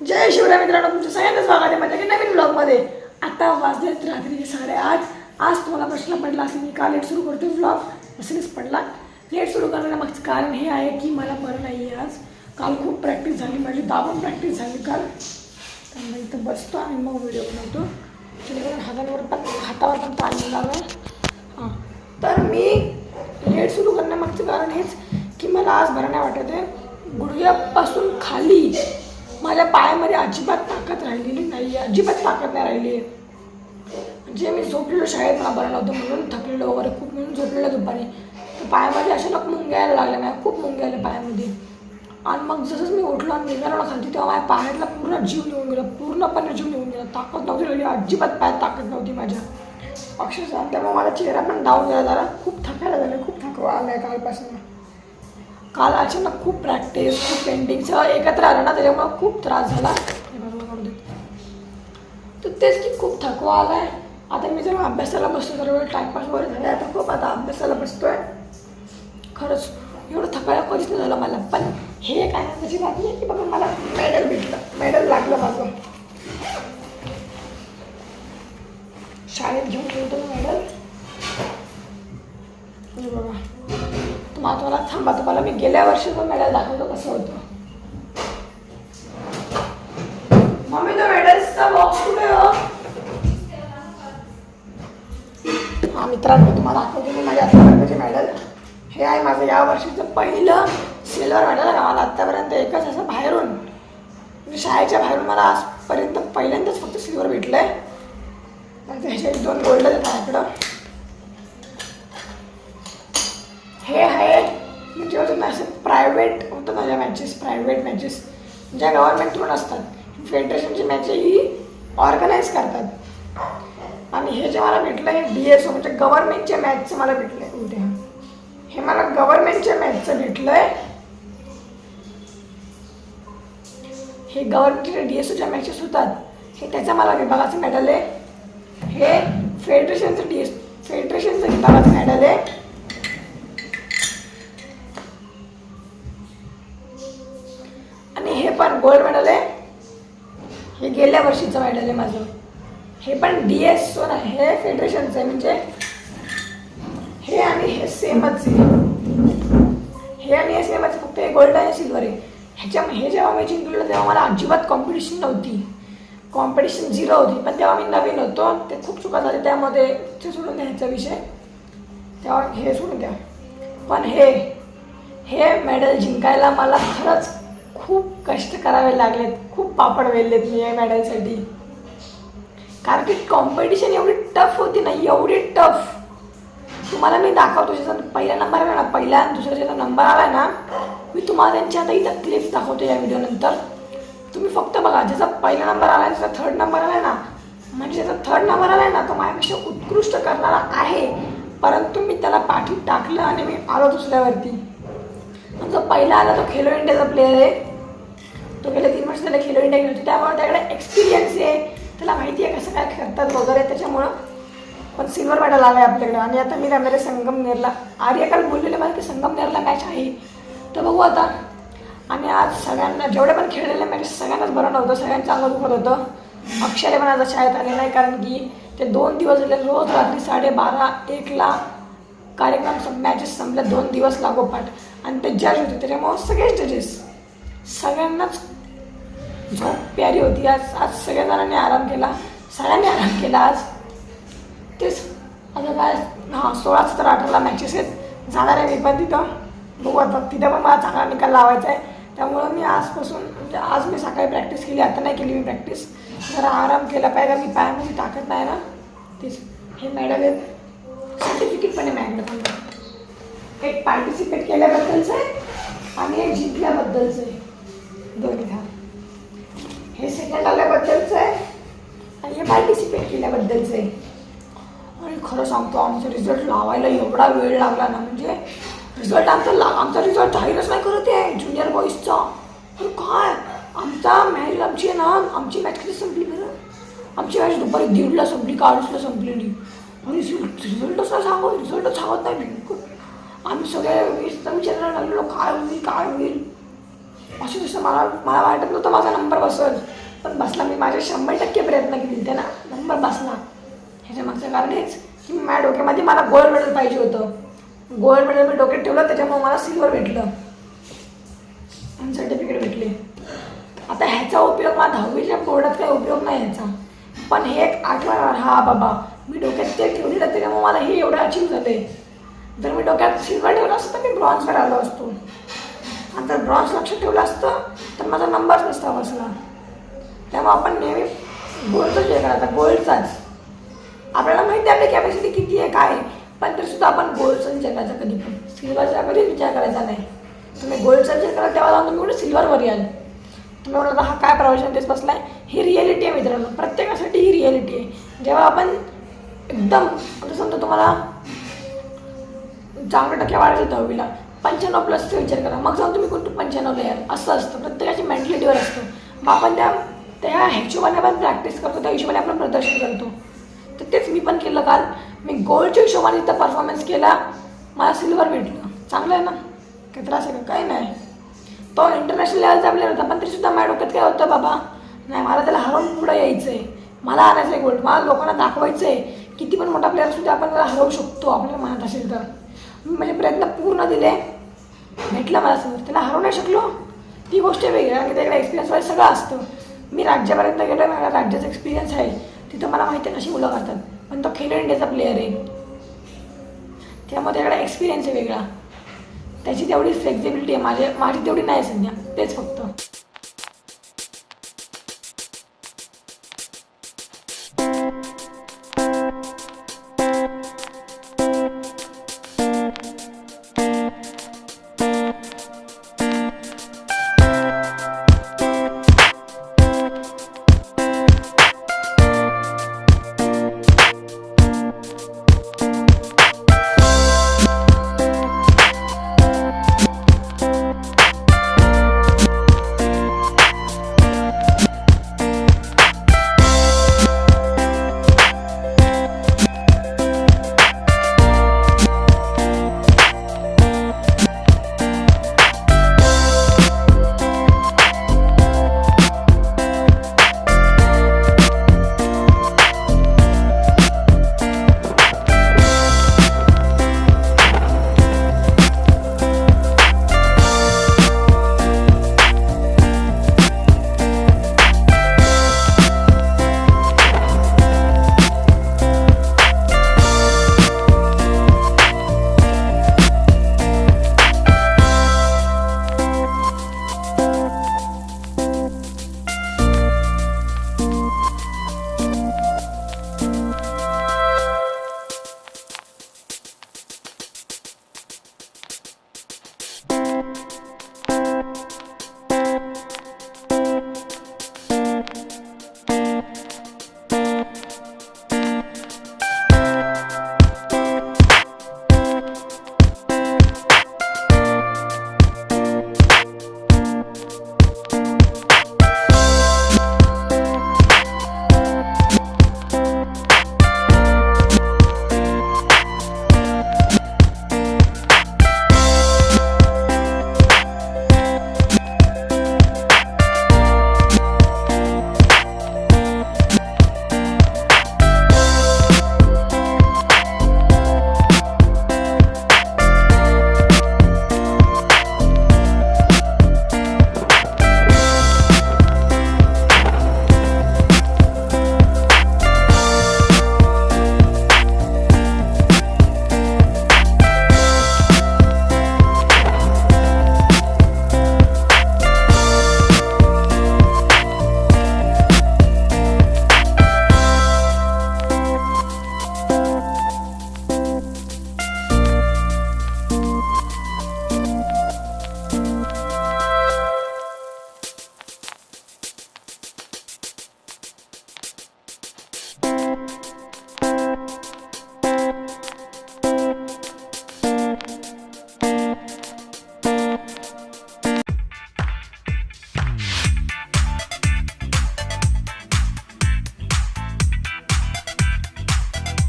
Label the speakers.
Speaker 1: जय शिवराय मित्रांनो, तुमचं सगळ्यांचं स्वागत आहे माझ्या नवीन ब्लॉगमध्ये. आता वाजलेत रात्रीचे 8:30. आज तुम्हाला प्रश्न पडला असेल मी का लेट सुरू करतो ब्लॉग. असंच पडला. लेट सुरू करण्यामागचं कारण हे आहे की मला बरं नाही आहे आज. काल खूप प्रॅक्टिस झाली माझी, दाबून प्रॅक्टिस झाली काल. तर मी इथं बसतो आणि मग व्हिडिओ बनवतो. जेणेकरून हातावर पण ताण निघाला. हां, तर मी लेट सुरू करण्यामागचं कारण हेच की मला आज बरं नाही वाटत आहे. गुडघ्यापासून खाली माझ्या पायामध्ये अजिबात ताकद राहिलेली नाही आहे, अजिबात ताकद नाही राहिली आहे. म्हणजे मी झोपलेलो, शाळेत मला बरं नव्हतं म्हणून थकलेलो वगैरे खूप म्हणून झोपलेलं दुपारी. तर पायामध्ये अचानक मुंग्या यायला लागल्या, माझ्या खूप मुंग्या आल्या पायामध्ये. आणि मग जसंच मी उठलो आणि निघालो खालती तेव्हा माझ्या पायातला पूर्ण जीव निघून गेला, पूर्णपणे जीव निघून गेला. ताकद नव्हती राहिली, अजिबात पायात ताकद नव्हती माझ्या अक्षरशः. त्यामुळे माझा चेहरा पण डाऊन गेला जरा. खूप थकायला झालं, खूप थकवा आला आहे कालपासून. काल अचानक खूप प्रॅक्टिस, खूप पेंटिंग सगळं एकत्र आलं ना, त्याच्यामुळं खूप त्रास झाला. तर तेच की खूप थकवा आला आहे. आता मी जर अभ्यासाला बसतो तर वेळ टाईमपास वगैरे झाला. आता खूप आता अभ्यासाला बसतो आहे. खरंच एवढं थकायला कधीच नाही झालं मला. पण हे काय ना त्याची बातमी आहे की बाबा मला मेडल भेटलं, मेडल लागलं माझं. शाळेत घेऊन गेलो मेडल. बघा तुम्हाला थांबा, तुम्हाला मी गेल्या वर्षीचं मेडल दाखवतो कसं होतं. मम्मी तो मेडल्सचा बॉक्स कुठे हो? हा मित्रांनो, तुम्हाला दाखवतो मी माझ्या आतापर्यंतचे मेडल. हे आहे माझं या वर्षीचं पहिलं सिल्वर मेडल आहे. मला आत्तापर्यंत एकच असं बाहेरून म्हणजे शाळेच्या बाहेरून मला आजपर्यंत पहिल्यांदाच फक्त सिल्वर भेटलं आहे. ह्याचे 2 गोल्ड आहेत माझ्याकडं. हे आहे म्हणजे होतं ना असं प्रायव्हेट होतं माझ्या मॅचेस, प्रायव्हेट मॅचेस ज्या गव्हर्नमेंट थ्रू नसतात. फेडरेशनची मॅचही ऑर्गनाईज करतात. आणि हे जे मला भेटलं हे DSO म्हणजे गव्हर्नमेंटच्या मॅचचं मला भेटलं आहे. उद्या हे मला गव्हर्नमेंटच्या मॅचचं भेटलं आहे. हे गव्हर्नमेंटच्या DSOच्या मॅचेस होतात, हे त्याचं मला विभागाचं मेडल आहे. हे फेडरेशनचं विभागाचं मेडल आहे. आणि हे पण गोल्ड मेडल आहे. हे गेल्या वर्षीचं मेडल आहे माझं. हे पण DSO नाही, हे फेडरेशनचं आहे. म्हणजे हे आणि हे सेमच आहे. हे आणि हे सेमच, फक्त हे गोल्ड आणि सिल्वर आहे. हे जेव्हा मी जिंकलेलं तेव्हा मला अजिबात कॉम्पिटिशन नव्हती, कॉम्पिटिशन 0 होती. पण तेव्हा मी नवीन होतो, ते खूप चुका झाले त्यामध्ये, ते सोडून द्यायचा विषय. तेव्हा हे सोडून द्या. पण हे मेडल जिंकायला मला खरंच खूप कष्ट करावे लागलेत, खूप पापड वेललेत मी या मेडलसाठी. कारण की कॉम्पिटिशन एवढी टफ होती ना, एवढी टफ. तुम्हाला मी दाखवतो ज्याचा पहिला नंबर आला ना, पहिला आणि दुसरा ज्याचा नंबर आला ना, मी तुम्हाला त्यांची आता इथं क्लिप्स दाखवतो या व्हिडिओनंतर. तुम्ही फक्त बघा, ज्याचा पहिला नंबर आला आहे, ज्याचा 3rd नंबर आला आहे ना, म्हणजे ज्याचा 3rd नंबर आला आहे ना, तो माझ्यापेक्षा उत्कृष्ट करणारा आहे. परंतु मी त्याला पाठी टाकलं आणि मी आलो दुसऱ्यावरती. जो पहिला आला तो खेलो इंडियाचा प्लेअर आहे. तो गेल्या 3 वर्ष त्याला खेलो इंडिया खेळतो, त्यामुळे त्याकडे एक्सपिरियन्स आहे, त्याला माहिती आहे कसं काय खेळतात वगैरे. त्याच्यामुळं पण सिल्वर मेडल आला आहे आपल्याकडे. आणि आता मी जाणार आहे संगमनेरला. आर्य काल बोललेले मला की संगमनेरला मॅच आहे, तर बघू आता. आणि आज सगळ्यांना जेवढे पण खेळलेले मॅचेस सगळ्यांनाच बरं नव्हतं, सगळ्यांचं चांगलं दुखत होतं. अक्षयला पण आज शाळेत आले नाही, कारण की ते 2 दिवस झाले रोज रात्री 12:30-1ला कार्यक्रम मॅचेस संपल्या, 2 दिवस लागोपाठ. आणि ते जज होते, त्याच्यामुळं सगळेच जजेस, सगळ्यांनाच झोप प्यारी होती. आज सगळ्या आराम केला, सगळ्यांनी आराम केला आज. तेच आता काय 16-17-18ला मॅचेस आहेत. जाणार आहे मी पण तिथं, बघू आता. तिथं पण मला चांगला निकाल लावायचा आहे. त्यामुळं मी आजपासून म्हणजे आज मी सकाळी प्रॅक्टिस केली, आता नाही केली मी प्रॅक्टिस. जरा आराम केला पाहिजे, मी पायामध्ये टाकत नाही ना. तेच हे मेडल आहेत, सर्टिफिकेट पण आहे माझ्याकडे. पण एक पार्टिसिपेट केल्याबद्दलचं आहे आणि एक जिंकल्याबद्दलचं आहे, दोन्ही. हे सेकंड आल्याबद्दलचं आहे आणि हे पार्टिसिपेट केल्याबद्दलचं आहे. आणि खरं सांगतो, आमचा रिझल्ट लावायला एवढा वेळ लागला ना, म्हणजे रिझल्ट आमचा रिझल्ट जाहीरच नाही करत आहे ज्युनियर बॉईजचा. तर काय आमची मॅच कधी संपली बरं? आमची मॅच दुपारी 1:30ला संपली का 2:30ला संपलेली. आणि रिझल्टच नाही रिझल्टच सांगत नाही बिलकुल. आम्ही सगळे विचारायला लागलेलो काय होईल. अशी दुसरं मला मला वाटत नव्हतं माझा नंबर बसेल, पण बसला. मी माझे 100% प्रयत्न केले ते ना, नंबर बसला. ह्याच्या मागचं कारण हेच की माझ्या डोक्यामध्ये मला गोल्ड मेडल पाहिजे होतं. गोल्ड मेडल मी डोक्यात ठेवलं, त्याच्यामुळे मला सिल्वर भेटलं आणि सर्टिफिकेट भेटले. आता ह्याचा उपयोग मला 10वीच्या बोर्डात काही उपयोग नाही ह्याचा, पण हे एक आठवण, हा बाबा मी डोक्यात ते ठेवलेलं, त्याच्यामुळे मला हे एवढं अचीव झाले. जर मी डोक्यात सिल्वर ठेवलं असतं तर मी ब्रॉन्झवर आलो असतो, आणि जर ब्रॉन्झ लक्षात ठेवलं असतं तर माझा नंबरच नसता बसला. त्यामुळे आपण नेहमी गोल्डचाच विचार करायचा, गोल्डचाच. आपल्याला माहिती आहे आपली कॅपॅसिटी किती आहे काय, पण तरीसुद्धा आपण गोल्डचा विचार करायचा कधी पण, सिल्वरचा कधीच विचार करायचा नाही. तुम्ही गोल्डचा विचार कराल तेव्हा जाऊन तुम्ही कुठे सिल्वरवर याल. तुम्ही म्हणता हा काय प्रवचन तेच बसलाय. ही रिॲलिटी आहे मित्रांनो, प्रत्येकासाठी ही रिॲलिटी आहे. जेव्हा आपण एकदम आता समजा तुम्हाला चांगल्या टक्के वाढायचं 10वीला 95+चा विचार करा, मग जाऊन तुम्ही कोणतं 95ला याल. असं असतं, प्रत्येकाची मेंटॅलिटीवर असतं. मग आपण त्या हिशोबाने आपण प्रॅक्टिस करतो, त्या हिशोबाने आपण प्रदर्शन करतो. तर तेच मी पण केलं काल. मी गोल्डच्या हिशोबाने इथं परफॉर्मन्स केला, मला सिल्वर भेटलं. चांगलं आहे ना, काही त्रास आहे का? काही नाही. तो इंटरनॅशनल लेवलचा प्लेअर होता, पण तरीसुद्धा माझ्या डोक्यात काय होतं, बाबा नाही मला त्याला हरवून पुढं यायचं आहे, मला आणायचं आहे गोल्ड, मला लोकांना दाखवायचं आहे. किती पण मोठा प्लेअरसुद्धा आपण त्याला हरवू शकतो आपल्या मनात असेल तर. मी माझे प्रयत्न पूर्ण दिले, भेटलं मला समोर. त्याला हरवू नाही शकलो ती गोष्ट वेगळी, कारण त्याकडे एक्सपिरियन्स वगैरे सगळं असतं. मी राज्यापर्यंत गेलो, माझ्या राज्याचा एक्सपिरियन्स आहे, तिथं मला माहिती आहे कशी मुलं करतात. पण तो खेलो इंडियाचा प्लेअर आहे, त्यामुळे त्याकडे एक्सपिरियन्स आहे वेगळा. त्याची तेवढी फ्लेक्झिबिलिटी आहे, माझी तेवढी नाही सध्या. तेच फक्त